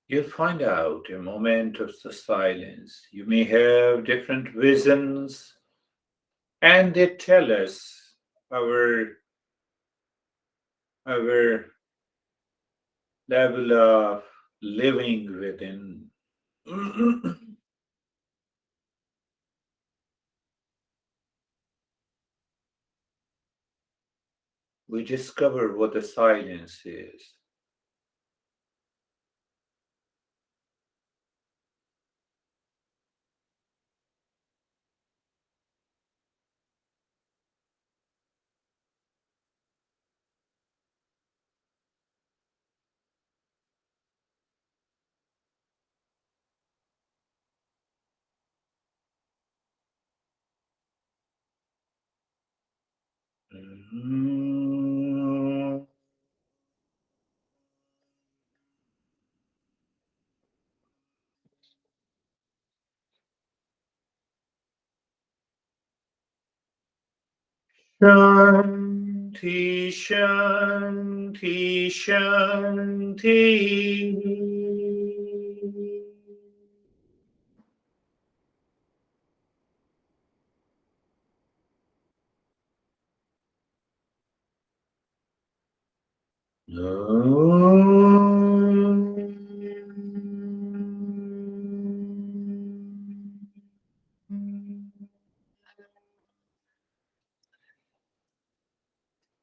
you'll find out a moment of the silence. You may have different visions, and they tell us our level of living within. We discover what the silence is. Shanti, Shanti, Shanti.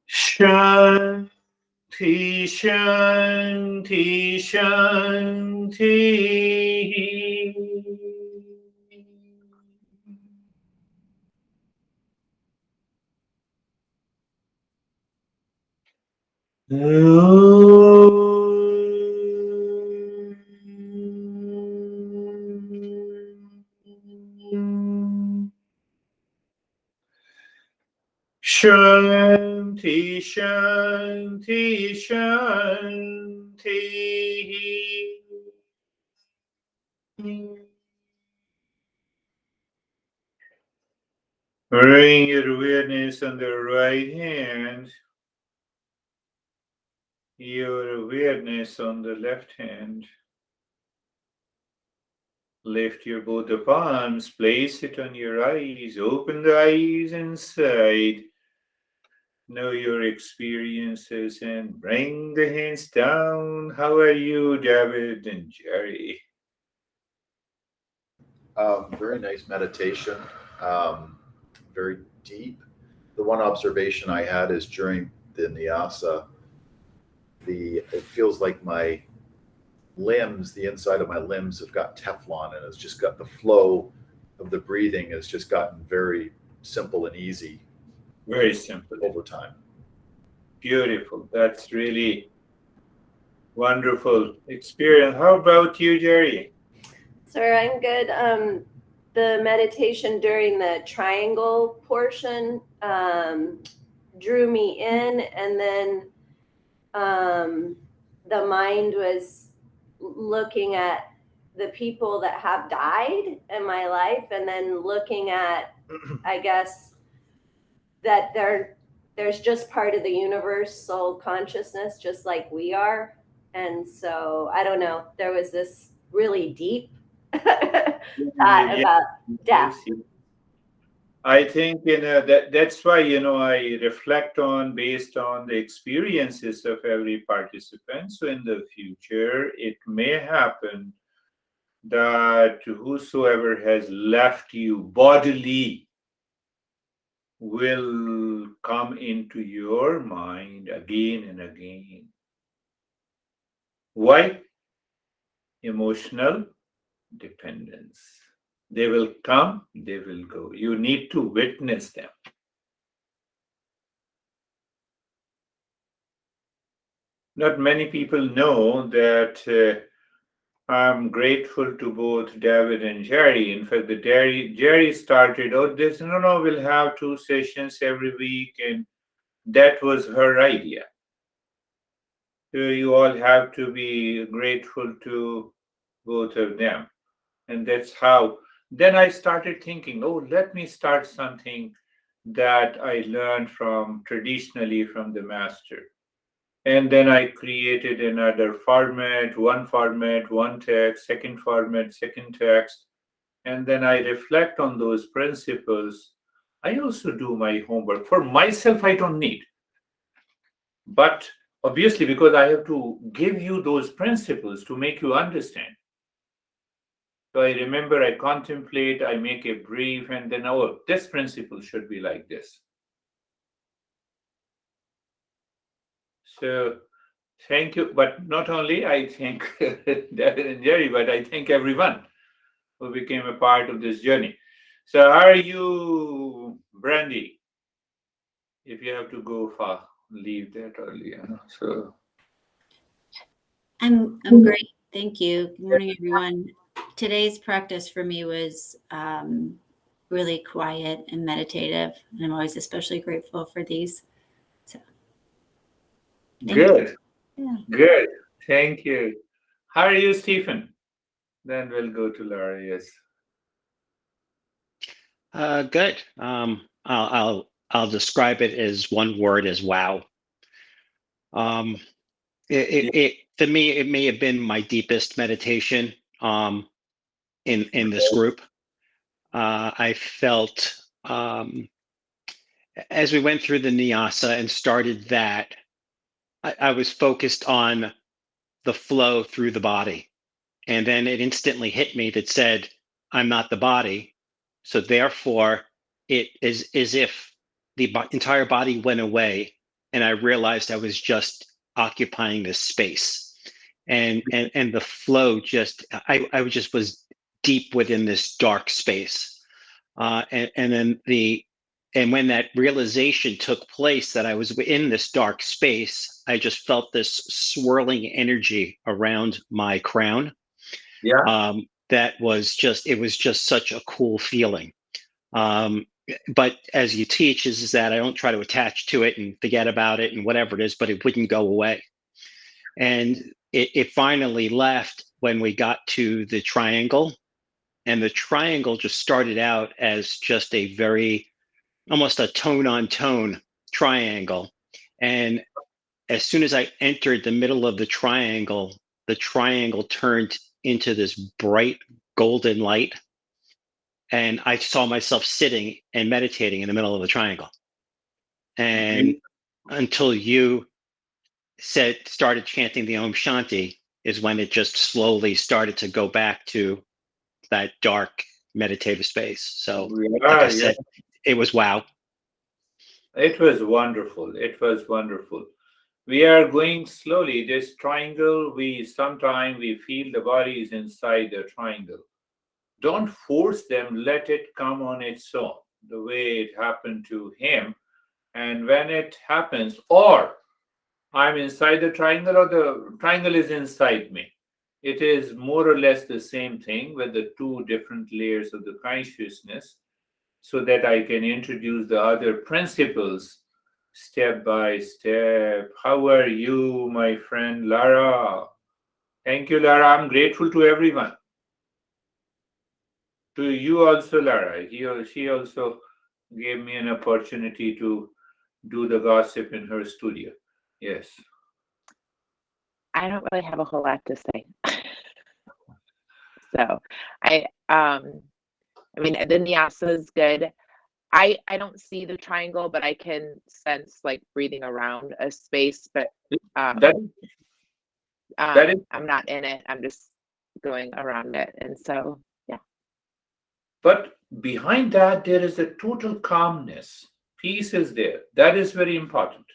Shanti, Shanti, Shanti. Shanti, Shanti, Shanti. Bring your awareness on the right hand, your awareness on the left hand. Lift your both the palms, place it on your eyes, open the eyes inside. Know your experiences and bring the hands down. How are you, David and Jerry? Very nice meditation. Um, Very deep. The one observation I had is during the nyasa, it feels like my limbs, the inside of my limbs, have got Teflon, and it's just got the flow of the breathing has just gotten very simple and easy Very simple. over time. Beautiful. That's really wonderful experience. How about you, Jerry? Sir, I'm good. The meditation during the triangle portion drew me in, and then the mind was looking at the people that have died in my life, and then looking at, I guess, that there's just part of the universe, soul consciousness, just like we are. And so I don't know, there was this really deep thought Yeah, about death. yes, yes. I think that's why I reflect on based on the experiences of every participant. So in the future, it may happen that whosoever has left you bodily will come into your mind again and again. Why? Emotional dependence. They will come, they will go. You need to witness them. Not many people know that I'm grateful to both David and Jerry. In fact, Jerry started, oh, this, no, we'll have 2 sessions every week. And that was her idea. So you all have to be grateful to both of them. And that's how, then I started thinking, oh, let me start something that I learned from traditionally from the master. And then I created another format, one text, second format, second text. And then I reflect on those principles. I also do my homework. For myself, I don't need. But obviously, because I have to give you those principles to make you understand. So I remember, I contemplate, I make a brief, and then, oh, this principle should be like this. So thank you. But not only I thank David and Jerry, but I thank everyone who became a part of this journey. So are you, Brandy? If you have to go far, leave that early. So I'm great. Thank you. Good morning, everyone. Today's practice for me was really quiet and meditative, and I'm always especially grateful for these. So, good, yeah. good. Thank you. How are you, Stephen? Then we'll go to Laura. Yes. Good. I'll describe it as one word, as wow. It for me, it may have been my deepest meditation in this group. I felt as we went through the Nyasa and started that, I was focused on the flow through the body. And then it instantly hit me that said, I'm not the body. So therefore, it is as if the entire body went away and I realized I was just occupying this space. And the flow just, I just was deep within this dark space. And when that realization took place that I was in this dark space, I just felt this swirling energy around my crown. Yeah. That was just, it was just such a cool feeling. But as you teach is that I don't try to attach to it and forget about it and whatever it is, but it wouldn't go away. And it finally left when we got to the triangle, and the triangle just started out as just a very, almost a tone on tone triangle. And as soon as I entered the middle of the triangle turned into this bright golden light. And I saw myself sitting and meditating in the middle of the triangle. And until you started chanting the Om Shanti is when it just slowly started to go back to that dark meditative space. So like I said, it was wow. It was wonderful. It was wonderful. We are going slowly. This triangle, sometimes we feel the body is inside the triangle. Don't force them, let it come on its own, the way it happened to him. And when it happens, or I'm inside the triangle or the triangle is inside me, it is more or less the same thing with the two different layers of the consciousness, so that I can introduce the other principles step by step. How are you, my friend Lara? Thank you, Lara. I'm grateful to everyone. To you also, Lara. She also gave me an opportunity to do the gossip in her studio. Yes. I don't really have a whole lot to say. So I mean the Nyasa is good. I don't see the triangle, but I can sense like breathing around a space, but that is, I'm not in it. I'm just going around it. And so yeah. but behind that there is a total calmness. Peace is there. That is very important.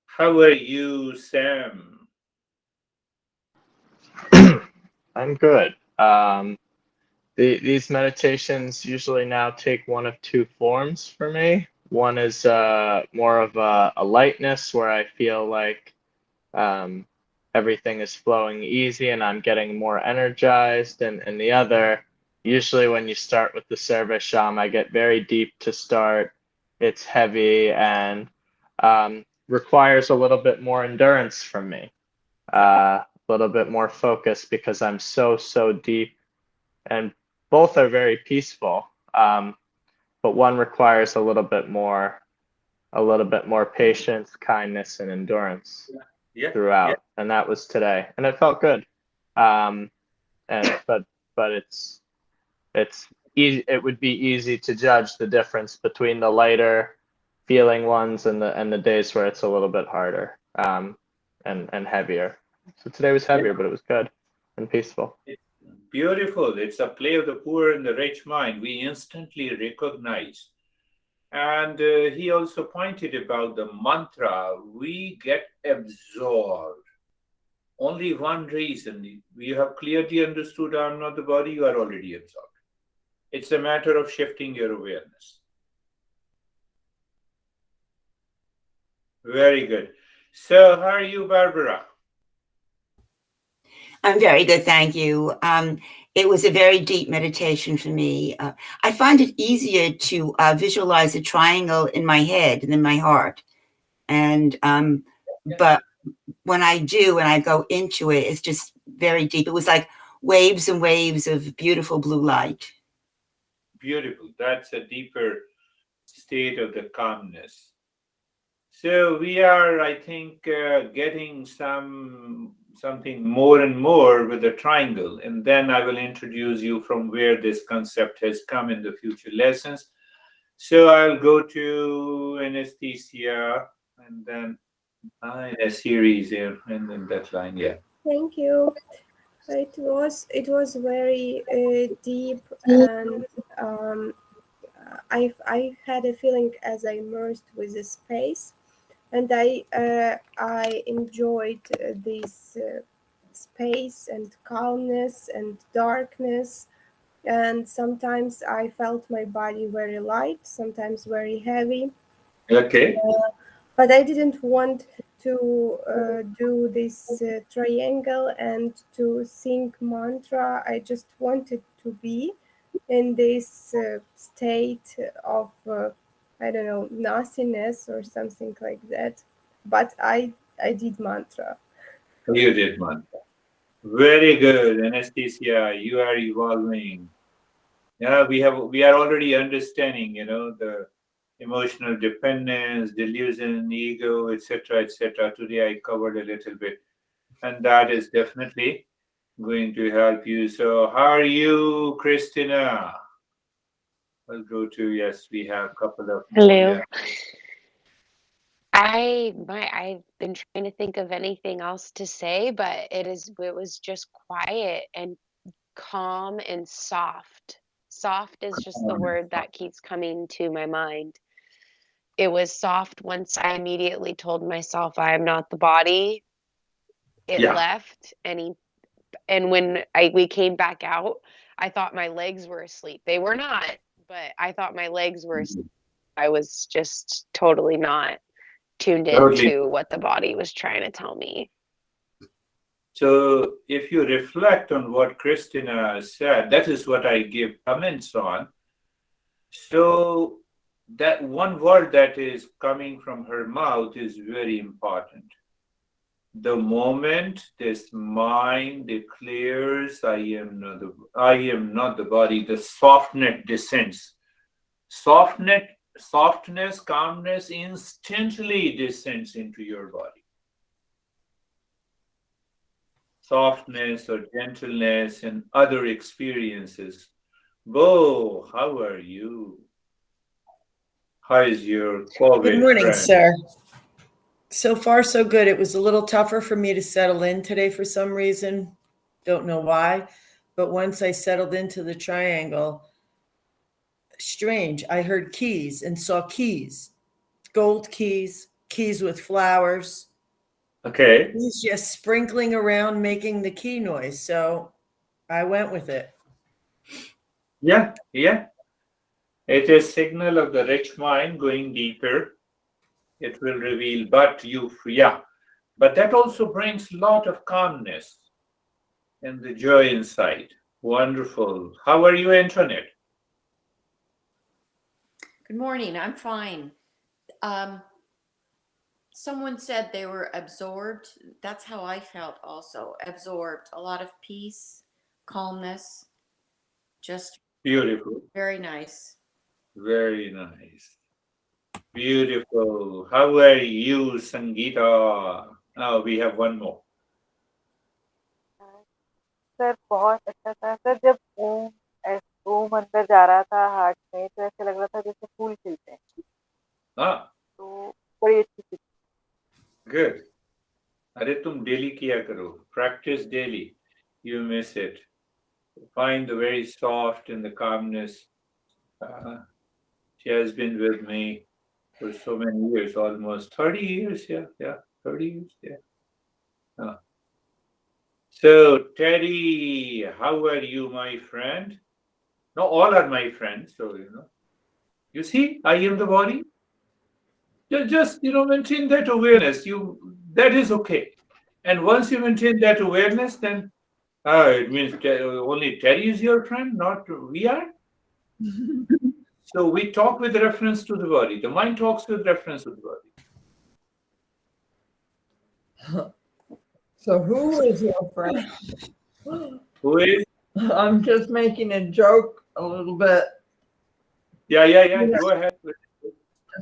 How are you, Sam? I'm good. These meditations usually now take one of two forms for me. One is more of a lightness where I feel like everything is flowing easy and I'm getting more energized. And the other, usually when you start with the service sham, I get very deep to start. It's heavy and requires a little bit more endurance from me. A little bit more focus because I'm so deep, and both are very peaceful, but one requires a little bit more a little bit more patience, kindness, and endurance Yeah. throughout, and that was today, and it felt good. And but it's easy. It would be easy to judge the difference between the lighter feeling ones and the days where it's a little bit harder, and heavier. So today was heavier, but it was good and peaceful. It's beautiful. It's a play of the poor and the rich mind. We instantly recognize. And he also pointed about the mantra. We get absorbed. Only one reason. You have clearly understood I'm not the body, you are already absorbed. It's a matter of shifting your awareness. Very good. So, how are you, Barbara? I'm very good, thank you. It was a very deep meditation for me. I find it easier to visualize a triangle in my head than in my heart. And but when I do and I go into it, it's just very deep. It was like waves and waves of beautiful blue light. Beautiful. That's a deeper state of the calmness. So we are, I think, getting something more and more with the triangle, and then I will introduce you from where this concept has come in the future lessons. So I'll go to anesthesia, and then in a series here, and then that line, yeah. Thank you. It was very deep, and I had a feeling as I immersed with the space, and I enjoyed this space and calmness and darkness, and sometimes I felt my body very light, sometimes very heavy. Okay. But I didn't want to do this triangle and to sing mantra. I just wanted to be in this state of, I don't know, nothingness or something like that. But I did mantra. You did mantra. Very good, anesthesia. You are evolving. Yeah, we are already understanding, the emotional dependence, delusion, ego, etc., etc. Today I covered a little bit, and that is definitely going to help you. So, how are you, Christina? I'll go to, yes, we have a couple of more. Hello. Yeah. I've been trying to think of anything else to say, but it was just quiet and calm and soft. Soft is just the word that keeps coming to my mind. It was soft once I immediately told myself I am not the body. It Yeah. left, and when we came back out, I thought my legs were asleep. They were not, but I thought my legs were asleep. I was just totally not tuned Totally. into what the body was trying to tell me. So, if you reflect on what Christina said, that is what I give comments on. So, that one word that is coming from her mouth is very important. The moment this mind declares, I am not the body, the softness descends. Softness, calmness instantly descends into your body. Softness or gentleness and other experiences. Bo, how are you? How is your COVID Good morning, friend? sir. So far, so good. It was a little tougher for me to settle in today for some reason. Don't know why. But once I settled into the triangle, strange. I heard keys and saw keys, gold keys, keys with flowers. Okay. He's just sprinkling around making the key noise. So I went with it. Yeah. It is signal of the rich mind going deeper. It will reveal, but that also brings a lot of calmness and the joy inside. Wonderful. How are you, Antoinette? Good morning. I'm fine. Someone said they were absorbed. That's how I felt also. Absorbed. A lot of peace, calmness. Just Beautiful. very nice. Very nice. Beautiful. How are you, Sangeeta? Now we have one more. Sir बहुत अच्छा था sir जब ओम अंदर जा रहा था heart में तो ऐसे लग रहा था जैसे फूल खिलते हैं हाँ, तो बड़ी अच्छी थी good. अरे तुम डेली किया करो. Practice daily. You miss it. Find the very soft and the calmness. She has been with me for so many years, almost 30 years. Yeah, 30 years. Yeah. So, Teddy, how are you, my friend? No, all are my friends. So, you see, I am the body. Just maintain that awareness. That is okay. And once you maintain that awareness, then it means only Teddy is your friend, not we are. So we talk with reference to the body. The mind talks with reference to the body. So who is your friend? Who is? I'm just making a joke a little bit. Yeah. Go ahead.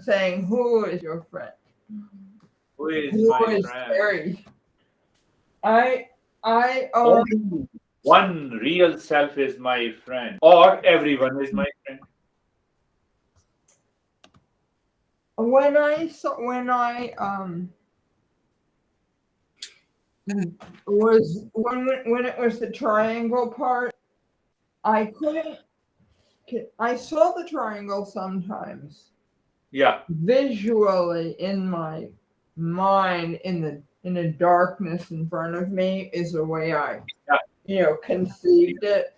Saying who is your friend? Who is my friend? Terry? I Only one real self is my friend, or everyone is my friend. When it was the triangle part, I saw the triangle sometimes. Yeah. Visually in my mind, in the darkness in front of me is the way I conceived it.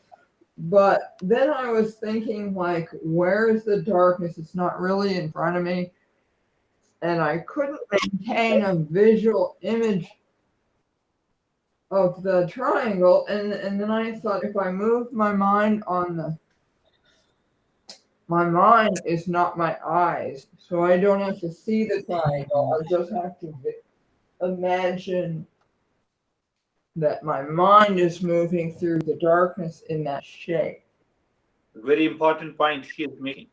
But then I was thinking, like, where is the darkness? It's not really in front of me. And I couldn't maintain a visual image of the triangle. And then I thought, if I move my mind my mind is not my eyes. So I don't have to see the triangle. I just have to imagine that my mind is moving through the darkness in that shape. Very important point she is making.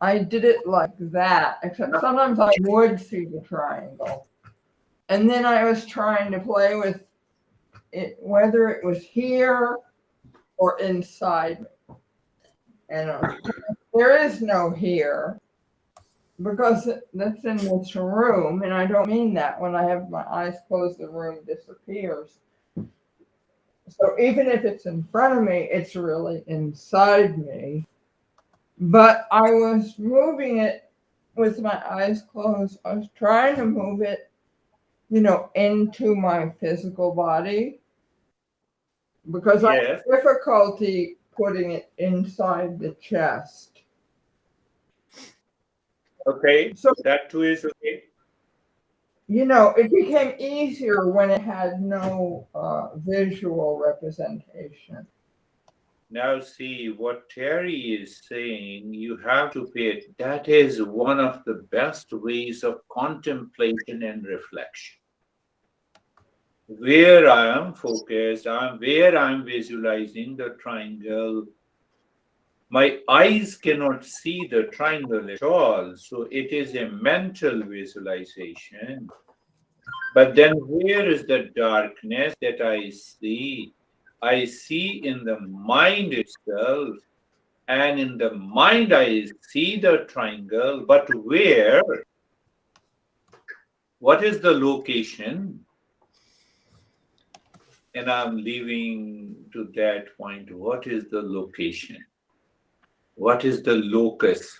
I did it like that, except sometimes I would see the triangle. And then I was trying to play with it, whether it was here or inside me. And there is no here, because that's in this room, and I don't mean that. When I have my eyes closed, the room disappears. So even if it's in front of me, it's really inside me. But I was moving it with my eyes closed. I was trying to move it, into my physical body, because I have difficulty putting it inside the chest. Okay, so that too is okay. It became easier when it had no visual representation. Now see what Terry is saying, you have to pay it. That is one of the best ways of contemplation and reflection. Where I am focused, where I'm visualizing the triangle, my eyes cannot see the triangle at all. So it is a mental visualization. But then where is the darkness that I see? I see in the mind itself. And in the mind, I see the triangle. But where? What is the location? And I'm leaving to that point. What is the location? What is the locus?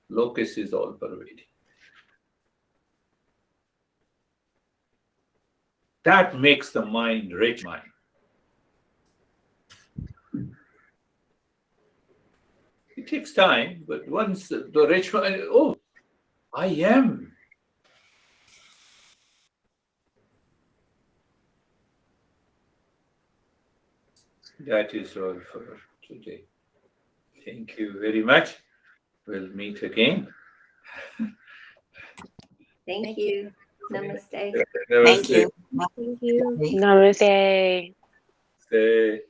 Locus is all pervading. That makes the mind rich mind. It takes time, but once the rich mind, I am. That is all for today. Thank you very much. We'll meet again. Thank you. Namaste. Thank you. Thank you. Namaste. Namaste.